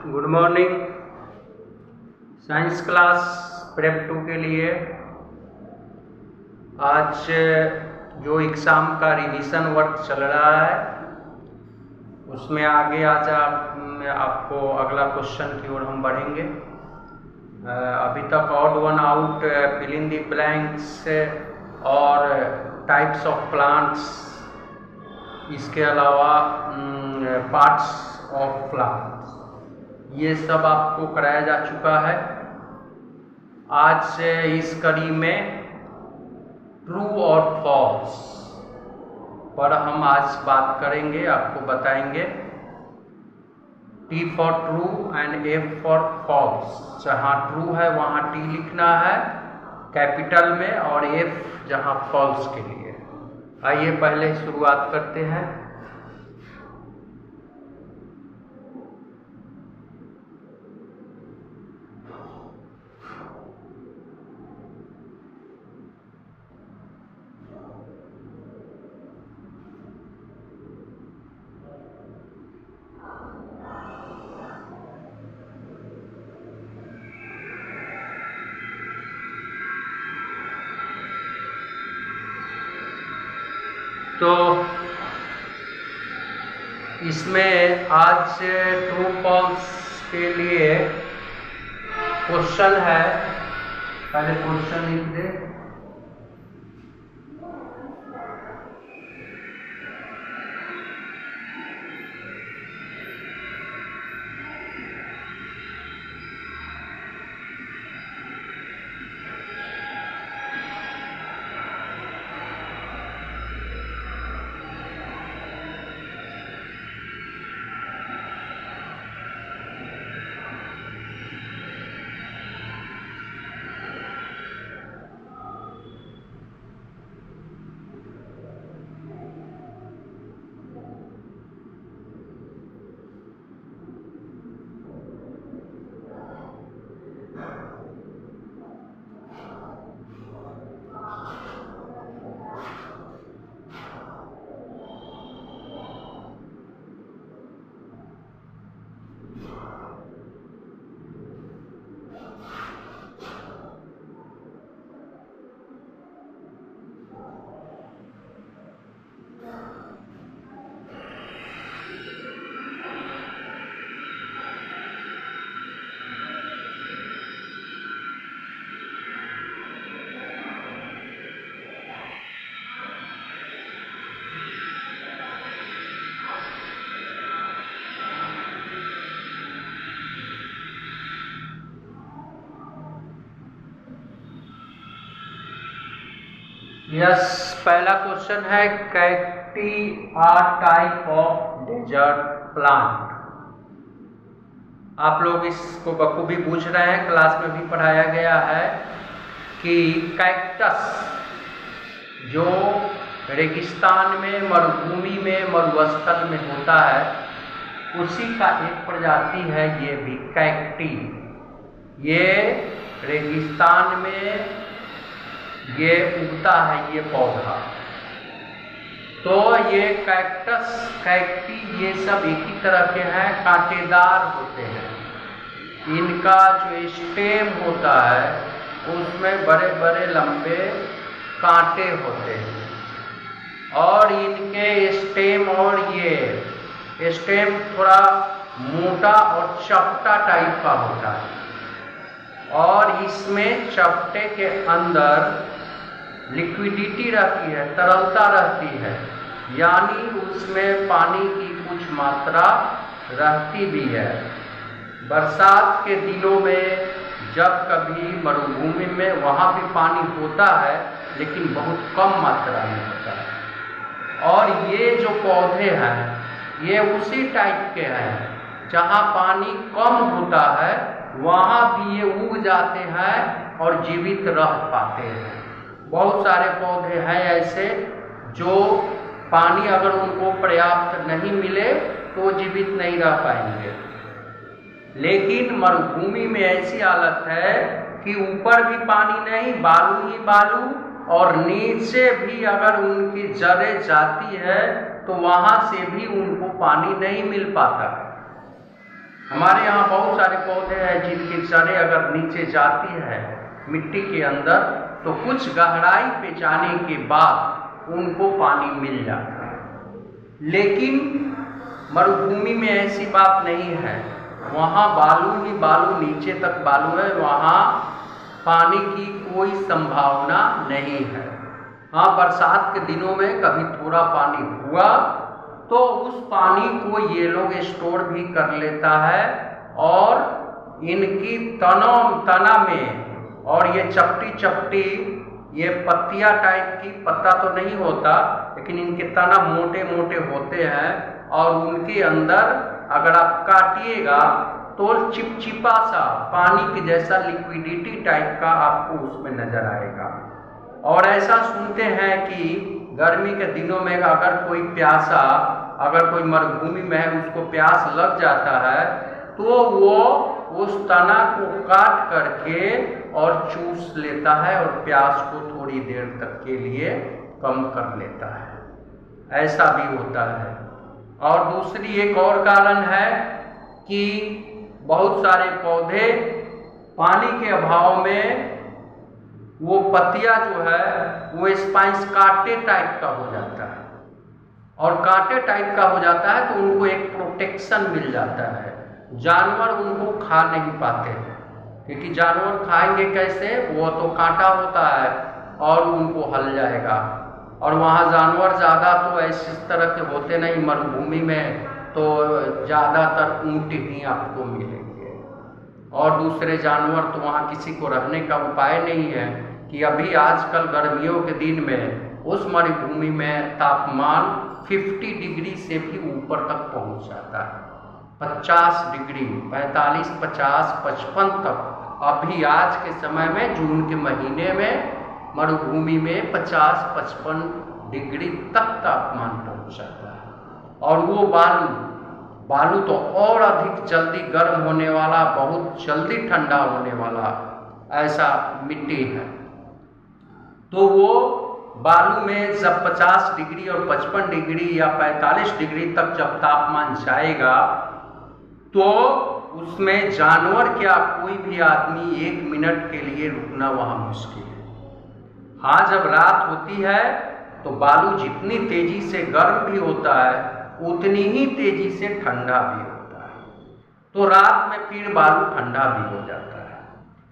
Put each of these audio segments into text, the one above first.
Good morning. Science class prep 2 के लिए आज जो एग्ज़ाम का रिवीजन वर्क चल रहा है उसमें आगे आज आपको अगला क्वेश्चन की ओर हम बढ़ेंगे। अभी तक odd one out, fill in the blanks और टाइप्स ऑफ प्लांट्स, इसके अलावा पार्ट्स ऑफ प्लांट्स, ये सब आपको कराया जा चुका है। आज से इस कड़ी में ट्रू और फॉल्स पर हम आज बात करेंगे, आपको बताएंगे। T for true and F for false. जहाँ ट्रू है वहाँ T लिखना है कैपिटल में और F जहाँ फॉल्स के लिए। आइए पहले शुरुआत करते हैं। तो इसमें आज ट्रू फॉल्स के लिए क्वेश्चन है। पहले क्वेश्चन लिख दे। यस, पहला क्वेश्चन है cacti are type of desert plant. आप लोग इसको बखूबी पूछ रहे हैं, क्लास में भी पढ़ाया गया है कि कैक्टस जो रेगिस्तान में, मरुभूमि में, मरुस्थल में होता है, उसी का एक प्रजाति है ये भी कैक्टी। ये रेगिस्तान में ये उगता है ये पौधा। तो ये कैक्टस, कैक्टी, ये सब एक ही तरह के हैं, कांटेदार होते हैं। इनका जो स्टेम होता है उसमें बड़े बड़े लंबे कांटे होते हैं और इनके स्टेम, और ये स्टेम थोड़ा मोटा और चपटा टाइप का होता है और इसमें चपटे के अंदर लिक्विडिटी रहती है, तरलता रहती है, यानी उसमें पानी की कुछ मात्रा रहती भी है। बरसात के दिनों में जब कभी मरुभूमि में वहाँ भी पानी होता है लेकिन बहुत कम मात्रा में होता है। और ये जो पौधे हैं ये उसी टाइप के हैं, जहाँ पानी कम होता है वहाँ भी ये उग जाते हैं और जीवित रह पाते हैं। बहुत सारे पौधे हैं ऐसे जो पानी अगर उनको पर्याप्त नहीं मिले तो जीवित नहीं रह पाएंगे। लेकिन मरुभूमि में ऐसी हालत है कि ऊपर भी पानी नहीं, बालू ही बालू, और नीचे भी अगर उनकी जड़ें जाती है तो वहाँ से भी उनको पानी नहीं मिल पाता है। हमारे यहाँ बहुत सारे पौधे हैं जिनकी जड़ें अगर नीचे जाती है मिट्टी के अंदर तो कुछ गहराई पे जाने के बाद उनको पानी मिल जाता है। लेकिन मरुभूमि में ऐसी बात नहीं है, वहाँ बालू ही बालू, नीचे तक बालू है, वहाँ पानी की कोई संभावना नहीं है। हाँ, बरसात के दिनों में कभी थोड़ा पानी हुआ तो उस पानी को ये लोग स्टोर भी कर लेता है और इनकी तना में, और ये चपटी चपटी ये पत्तियां टाइप की, पत्ता तो नहीं होता लेकिन इनके तना मोटे मोटे होते हैं और उनके अंदर अगर आप काटिएगा तो चिपचिपा सा पानी के जैसा लिक्विडिटी टाइप का आपको उसमें नजर आएगा। और ऐसा सुनते हैं कि गर्मी के दिनों में अगर कोई प्यासा, अगर कोई मरुभूमि में है उसको प्यास लग जाता है तो वो उस तना को काट करके और चूस लेता है और प्यास को थोड़ी देर तक के लिए कम कर लेता है। ऐसा भी होता है। और दूसरी एक और कारण है कि बहुत सारे पौधे पानी के अभाव में वो पत्तियां जो है वो स्पाइस कांटे टाइप का हो जाता है, और कांटे टाइप का हो जाता है तो उनको एक प्रोटेक्शन मिल जाता है। जानवर उनको खा नहीं पाते हैं, क्योंकि जानवर खाएंगे कैसे, वो तो कांटा होता है और उनको हल जाएगा। और वहाँ जानवर ज़्यादा तो ऐसे तरह के होते नहीं, मरुभूमि में तो ज़्यादातर ऊँट ही आपको मिलेंगे और दूसरे जानवर तो वहाँ किसी को रहने का उपाय नहीं है। कि अभी आजकल गर्मियों के दिन में उस मरुभूमि में तापमान 50 डिग्री से भी ऊपर तक पहुँच जाता है, 50 डिग्री, 45, 50, 55 तक। अभी आज के समय में जून के महीने में मरुभूमि में 50-55 डिग्री तक तापमान पहुँच जाता है। और वो बालू तो और अधिक जल्दी गर्म होने वाला, बहुत जल्दी ठंडा होने वाला ऐसा मिट्टी है। तो वो बालू में जब 50 डिग्री और 55 डिग्री या 45 डिग्री तक जब तापमान जाएगा तो उसमें जानवर क्या कोई भी आदमी 1 मिनट के लिए रुकना वहाँ मुश्किल है। हाँ, जब रात होती है तो बालू जितनी तेजी से गर्म भी होता है उतनी ही तेजी से ठंडा भी होता है। तो रात में फिर बालू ठंडा भी हो जाता है,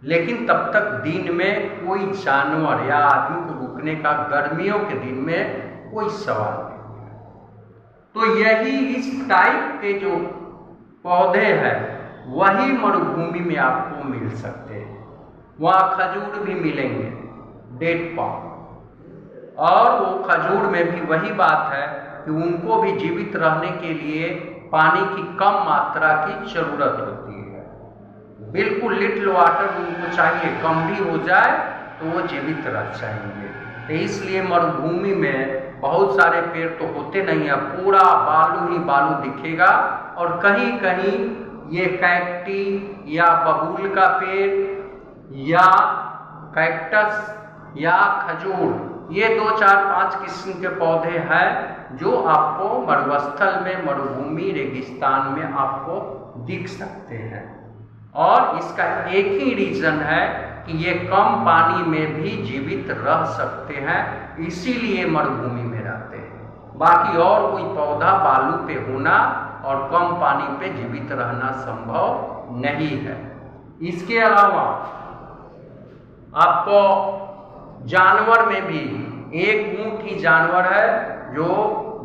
लेकिन तब तक दिन में कोई जानवर या आदमी को रुकने का गर्मियों के दिन में कोई सवाल नहीं है। तो यही इस टाइप के जो पौधे हैं वही मरुभूमि में आपको मिल सकते हैं। वहाँ खजूर भी मिलेंगे, डेट पाम, और वो खजूर में भी वही बात है कि उनको भी जीवित रहने के लिए पानी की कम मात्रा की जरूरत होती है। बिल्कुल लिटिल वाटर उनको चाहिए, कम भी हो जाए तो वो जीवित रह जाएंगे। तो इसलिए मरुभूमि में बहुत सारे पेड़ तो होते नहीं है, पूरा बालू ही बालू दिखेगा। और कहीं कहीं ये कैक्टी या बबूल का पेड़ या कैक्टस या खजूर, ये 2, 4, 5 किस्म के पौधे हैं जो आपको मरुस्थल में, मरुभूमि, रेगिस्तान में आपको दिख सकते हैं। और इसका एक ही रीजन है कि ये कम पानी में भी जीवित रह सकते हैं, इसीलिए मरुभूमि में रहते हैं। बाकी और कोई पौधा बालू पे होना और कम पानी पे जीवित रहना संभव नहीं है। इसके अलावा आपको जानवर में भी एक ऊँट ही जानवर है जो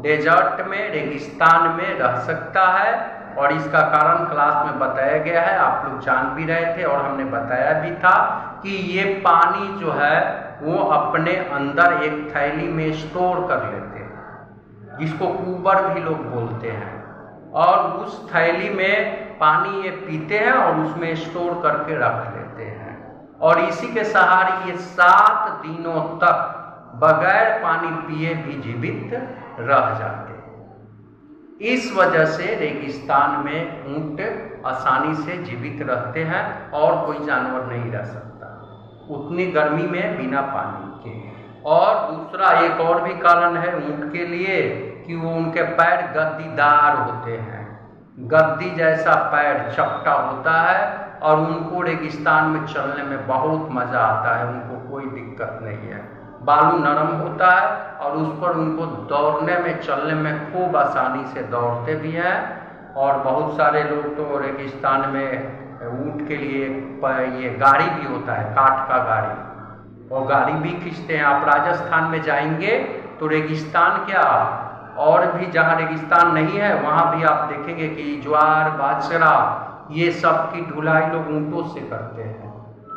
डेजर्ट में, रेगिस्तान में रह सकता है, और इसका कारण क्लास में बताया गया है, आप लोग जान भी रहे थे और हमने बताया भी था कि ये पानी जो है वो अपने अंदर एक थैली में स्टोर कर लेते हैं, जिसको कुबर भी लोग बोलते हैं, और उस थैली में पानी ये पीते हैं और उसमें स्टोर करके रख लेते हैं। और इसी के सहारे ये 7 दिनों तक बगैर पानी पिए भी जीवित रह जाते हैं। इस वजह से रेगिस्तान में ऊंट आसानी से जीवित रहते हैं और कोई जानवर नहीं रह सकता उतनी गर्मी में बिना पानी के। और दूसरा एक और भी कारण है ऊंट के लिए कि वो उनके पैर गद्दीदार होते हैं, गद्दी जैसा पैर चपटा होता है और उनको रेगिस्तान में चलने में बहुत मज़ा आता है, उनको कोई दिक्कत नहीं है। बालू नरम होता है और उस पर उनको दौड़ने में चलने में खूब आसानी से दौड़ते भी हैं। और बहुत सारे लोग तो रेगिस्तान में ऊँट के लिए ये गाड़ी भी होता है, काठ का गाड़ी, और गाड़ी भी खींचते हैं। आप राजस्थान में जाएंगे तो रेगिस्तान क्या, और भी जहाँ रेगिस्तान नहीं है वहाँ भी आप देखेंगे कि ज्वार बाजरा ये सब की ढुलाई लोग ऊँटों से करते हैं।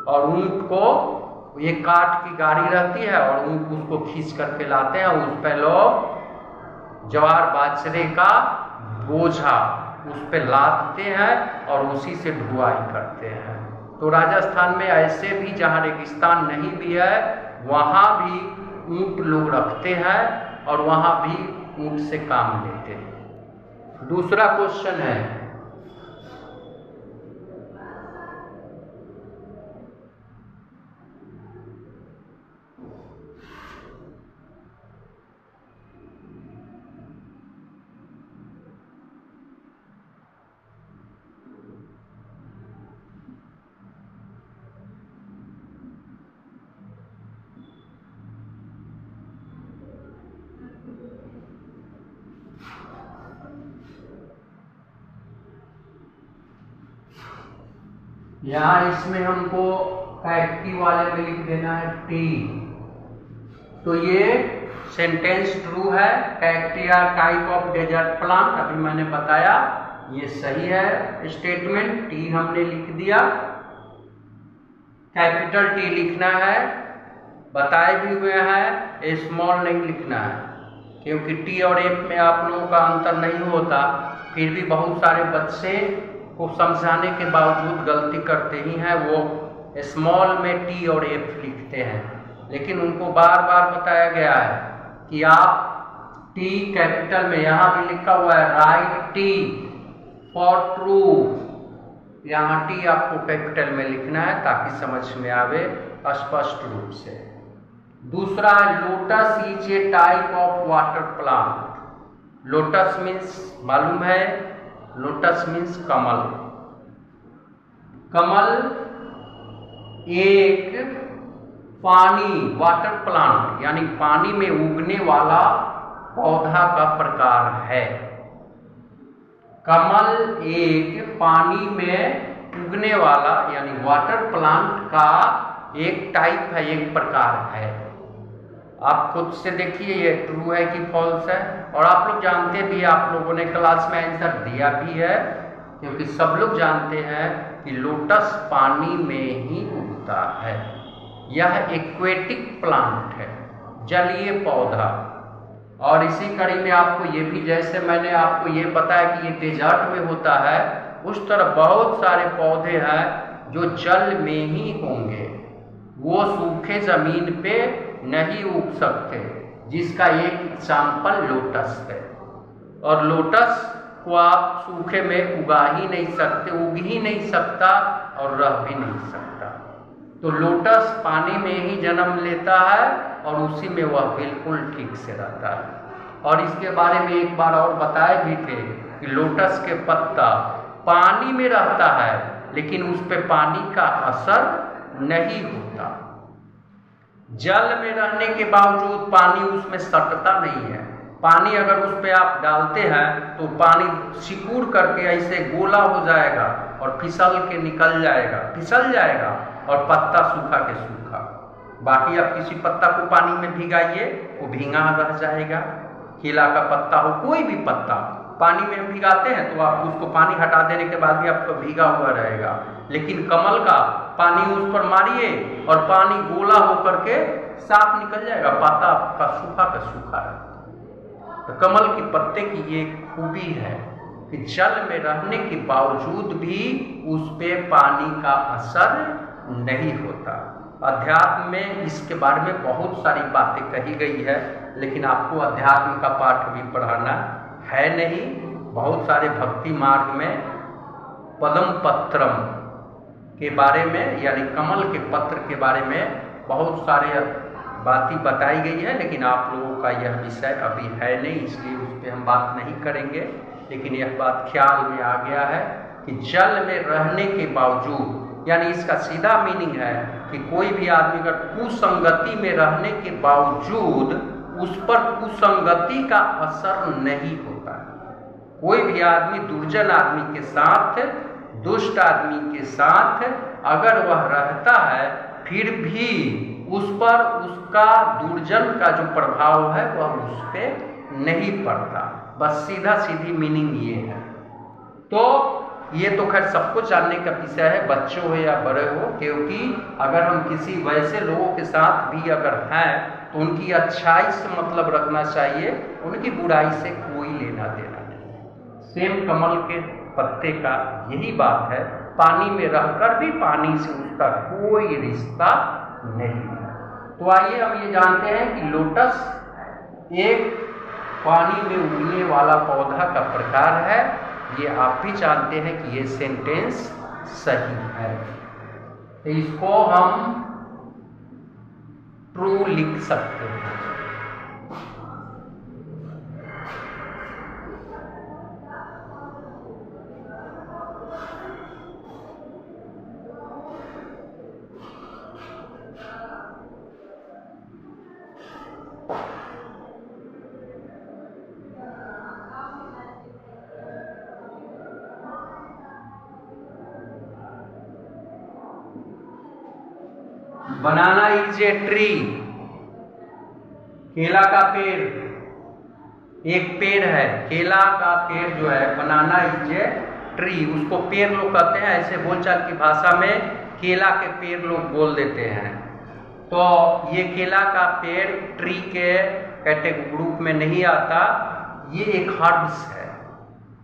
और ऊँट को ये काठ की गाड़ी रहती है और ऊँट उसको खींच करके लाते हैं, उस पर लोग ज्वार बाजरे का बोझा उस पर लादते हैं और उसी से ढुलाई करते हैं। तो राजस्थान में ऐसे भी जहाँ रेगिस्तान नहीं भी है वहाँ भी ऊँट लोग रखते हैं और वहाँ भी ऊँट से काम लेते हैं। दूसरा क्वेश्चन है, यहाँ इसमें हमको कैक्टी वाले में लिख देना है टी। तो ये सेंटेंस ट्रू है। Cacti are type of desert plant, अभी मैंने बताया ये सही है स्टेटमेंट। टी हमने लिख दिया, कैपिटल टी लिखना है, बताए भी हुए हैं, स्मॉल नहीं लिखना है क्योंकि टी और एफ में आप लोगों का अंतर नहीं होता। फिर भी बहुत सारे बच्चे को समझाने के बावजूद गलती करते ही हैं, वो स्मॉल में टी और एफ लिखते हैं। लेकिन उनको बार बार बताया गया है कि आप टी कैपिटल में, यहाँ भी लिखा हुआ है राइट टी फॉर ट्रू, यहाँ टी आपको कैपिटल में लिखना है ताकि समझ में आवे स्पष्ट रूप से। दूसरा है lotus is a type of water plant. Lotus means मालूम है, लोटस मीन्स कमल। कमल एक पानी, वाटर प्लांट यानी पानी में उगने वाला पौधा का प्रकार है। कमल एक पानी में उगने वाला यानी वाटर प्लांट का एक टाइप है, एक प्रकार है। आप खुद से देखिए ये ट्रू है कि फॉल्स है। और आप लोग जानते भी, आप लोगों ने क्लास में आंसर दिया भी है क्योंकि सब लोग जानते हैं कि लोटस पानी में ही उगता है। यह एक्वेटिक प्लांट है, जलीय पौधा। और इसी कड़ी में आपको ये भी, जैसे मैंने आपको ये बताया कि ये डेजर्ट में होता है, उस तरह बहुत सारे पौधे हैं जो जल में ही होंगे, वो सूखे जमीन पे नहीं उग सकते, जिसका एक एग्जाम्पल लोटस है। और लोटस को आप सूखे में उगा ही नहीं सकते, उग ही नहीं सकता और रह भी नहीं सकता। तो लोटस पानी में ही जन्म लेता है और उसी में वह बिल्कुल ठीक से रहता है। और इसके बारे में एक बार और बताए भी थे कि लोटस के पत्ता पानी में रहता है लेकिन उस पे पानी का असर नहीं होता। जल में रहने के बावजूद पानी उसमें सटता नहीं है। पानी अगर उस पे आप डालते हैं तो पानी सिकुड़ करके ऐसे गोला हो जाएगा और फिसल के निकल जाएगा, फिसल जाएगा और पत्ता सूखा के सूखा। बाकी आप किसी पत्ता को पानी में भिगाइए, वो भींगा रह जाएगा। केला का पत्ता हो, कोई भी पत्ता पानी में हम भिगाते हैं तो आप उसको पानी हटा देने के बाद भी आपका भीगा हुआ रहेगा। लेकिन कमल का पानी उस पर मारिए और पानी गोला होकर के साफ निकल जाएगा, पत्ता आपका सूखा का सूखा है। तो कमल की पत्ते की ये खूबी है कि जल में रहने के बावजूद भी उस पे पानी का असर नहीं होता। अध्यात्म में इसके बारे में बहुत सारी बातें कही गई है, लेकिन आपको अध्यात्म का पाठ भी पढ़ाना है नहीं। बहुत सारे भक्ति मार्ग में पद्म पत्रम के बारे में यानी कमल के पत्र के बारे में बहुत सारे बातें बताई गई है, लेकिन आप लोगों का यह विषय अभी है नहीं, इसलिए उस पर हम बात नहीं करेंगे। लेकिन यह बात ख्याल में आ गया है कि जल में रहने के बावजूद, यानी इसका सीधा मीनिंग है कि कोई भी आदमी अगर कुसंगति में रहने के बावजूद उस पर कुसंगति का असर नहीं होता है। कोई भी आदमी दुर्जन आदमी के साथ, दुष्ट आदमी के साथ अगर वह रहता है, फिर भी उस पर उसका दुर्जन का जो प्रभाव है वह उस पर नहीं पड़ता। बस सीधा सीधी मीनिंग ये है। तो ये तो खैर सबको जानने का विषय है, बच्चे हो या बड़े हो, क्योंकि अगर हम किसी वैसे लोगों के साथ भी अगर हैं तो उनकी अच्छाई से मतलब रखना चाहिए, उनकी बुराई से कोई लेना देना नहीं। सेम कमल के पत्ते का यही बात है, पानी में रहकर भी पानी से उसका कोई रिश्ता नहीं है। तो आइए हम ये जानते हैं कि लोटस एक पानी में उगने वाला पौधा का प्रकार है। ये आप भी जानते हैं कि ये सेंटेंस सही है, तो इसको हम ट्रू लिख सकते हैं। बनाना इज ए ट्री, केला का पेड़ एक पेड़ है। केला का पेड़ जो है, बनाना इज ए ट्री, उसको पेड़ लोग कहते हैं। ऐसे बोलचाल की भाषा में केला के पेड़ लोग बोल देते हैं। तो ये केला का पेड़ ट्री के कैटेगरी ग्रुप में नहीं आता, ये एक हर्ब्स है।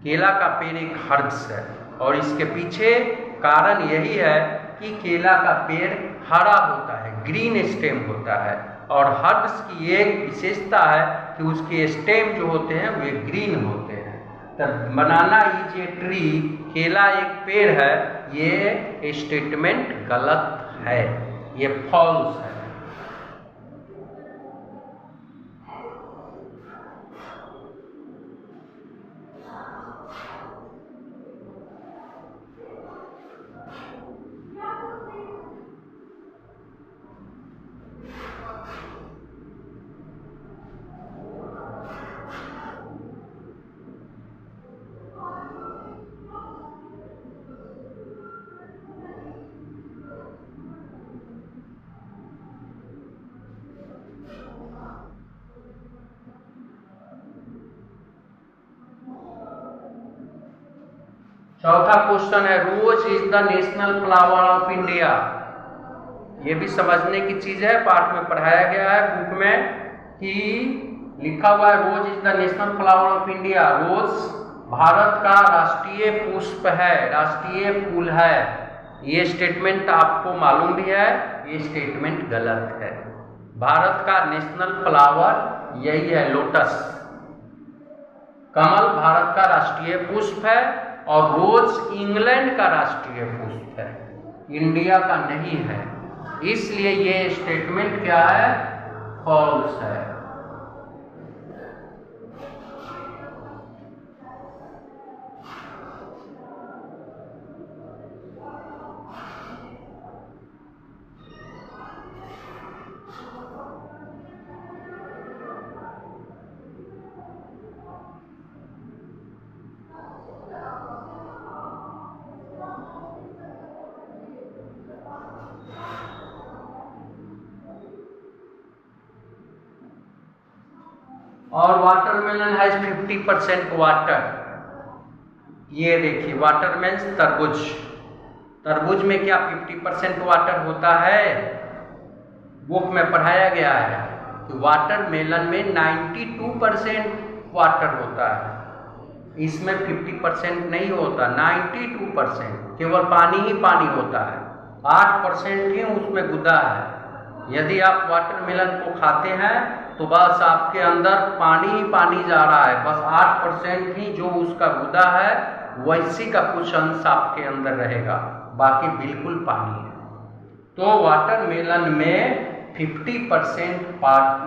केला का पेड़ एक हर्ब्स है और इसके पीछे कारण यही है कि केला का पेड़ हरा होता है, ग्रीन स्टेम होता है, और हर्ब्स की एक विशेषता है कि उसके स्टेम जो होते हैं वे ग्रीन होते हैं। तो बनाना इज ए ट्री, केला एक पेड़ है, ये स्टेटमेंट गलत है, ये फॉल्स है। चौथा क्वेश्चन है, rose is the national flower of India. ये भी समझने की चीज है, पाठ में पढ़ाया गया है बुक में कि लिखा हुआ है rose is the national flower of India. Rose Bharat का राष्ट्रीय पुष्प है, राष्ट्रीय फूल है। ये स्टेटमेंट आपको मालूम भी है, ये स्टेटमेंट गलत है। भारत का नेशनल फ्लावर यही है, लोटस। कमल भारत का राष्ट्रीय पुष्प है और रोज इंग्लैंड का राष्ट्रीय पुष्प है, इंडिया का नहीं है। इसलिए ये स्टेटमेंट क्या है, फॉल्स है। और वाटरमेलन हैज 50% वाटर। ये देखिए, वाटर मीन्स तरबूज। तरबूज में क्या 50% वाटर होता है? बुक में पढ़ाया गया है कि वाटरमेलन में 92% वाटर होता है, इसमें 50% नहीं होता, 92%। केवल पानी ही पानी होता है, 8% ही उसमें गुदा है। यदि आप वाटरमेलन को खाते हैं तो बस आपके अंदर पानी ही पानी जा रहा है, बस 8% ही जो उसका गुदा है वैसी का कुछ अंश आपके अंदर रहेगा, बाकी बिल्कुल पानी है। तो वाटरमेलन में 50%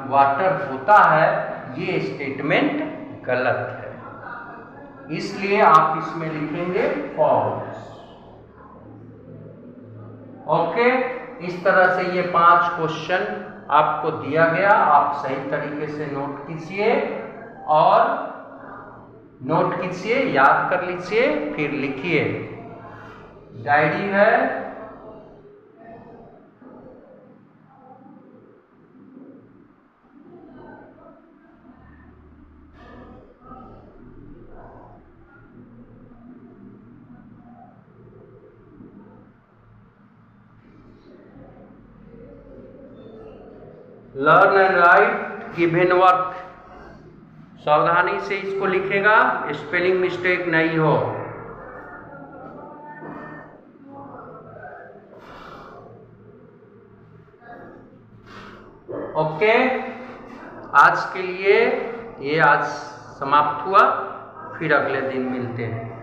वाटर होता है, ये स्टेटमेंट गलत है। इसलिए आप इसमें लिखेंगे फॉल्स। ओके, इस तरह से ये 5 क्वेश्चन आपको दिया गया, आप सही तरीके से नोट कीजिए और नोट कीजिए, याद कर लीजिए, फिर लिखिए। डायरी है, learn and right given work. सावधानी से इसको लिखेगा, स्पेलिंग मिस्टेक नहीं हो। ओके, आज के लिए ये आज समाप्त हुआ, फिर अगले दिन मिलते हैं।